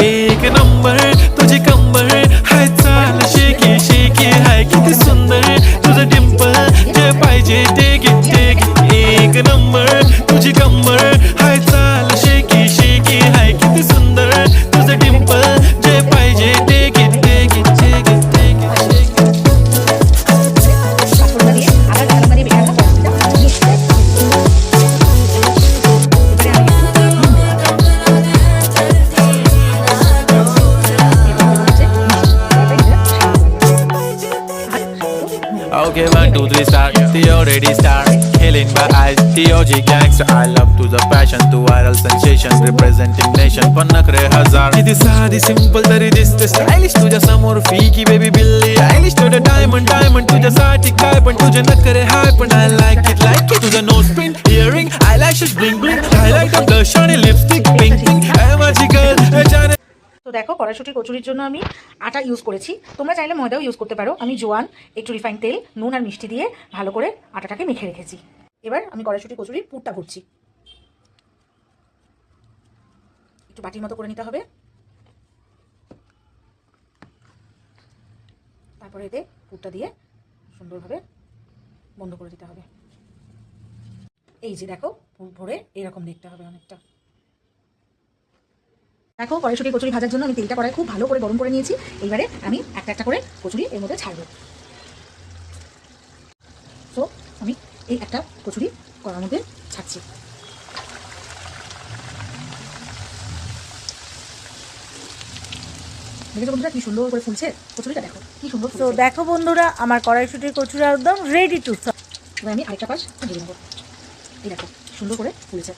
एक नंबर तुझी कंबर हाय चाल शेकी शेकी हाय किती सुंदर तुझं डिंपल जे पाहिजे ते घे एक नंबर तुझी कंबर हाय चाल शेकी शेकी हाय किती सुंदर तुझं डिंपल जे पाहिजे ते घे Okay, 1, 2, 3, start. The already start. Killing my eyes. The OG gangster. I love to the passion, to viral sensation, representing nation. पण नखरे हजार. किती साधी simple तरी दिसते stylish. तुझ्या समोर फीकी baby बिल्ली आयलिश. तुझं diamond diamond तुझ्यासाठी काय पण तुझे नखरे हाय पण I like it तुझं nose pin earring eyelashes bling bling highlighter blush आणि lipstick pink pink है माझी girl जाने। তো দেখো কড়াইশুঁটি কচুরির জন্য আমি আটা ইউজ করেছি, তোমরা চাইলে ময়দাও ইউজ করতে পারো। আমি জোয়ান, একটু রিফাইন তেল, নুন আর মিষ্টি দিয়ে ভালো করে আটাটাকে মেখে রেখেছি। এবার আমি কড়াইশুঁটি কচুরির পুরটা ভরছি। একটু বাটির মতো করে নিতে হবে, তারপরে এতে পুরটা দিয়ে সুন্দরভাবে বন্ধ করে দিতে হবে। এই যে দেখো পুর ভরে এরকম দেখতে হবে অনেকটা। দেখো কড়াইশুঁটি কচুরি ভাজার জন্য আমি তেলটা কড়াই খুব ভালো করে গরম করে নিয়েছি। এইবারে আমি একটা একটা করে কচুরি এর মধ্যে ছাড়বো। তো আমি এই একটা কচুরি কড়ার মধ্যে ছাড়ছি। দেখো বন্ধুরা কি সুন্দর করে ফুলছে কচুরিটা, দেখো কি সুন্দর। তো দেখো বন্ধুরা আমার কড়াইশুঁটির কচুরি একদম রেডি টু সার্ভ। এবার আমি আরেকটা পাশ ভেজে নেবো। এই দেখো সুন্দর করে ফুলেছে।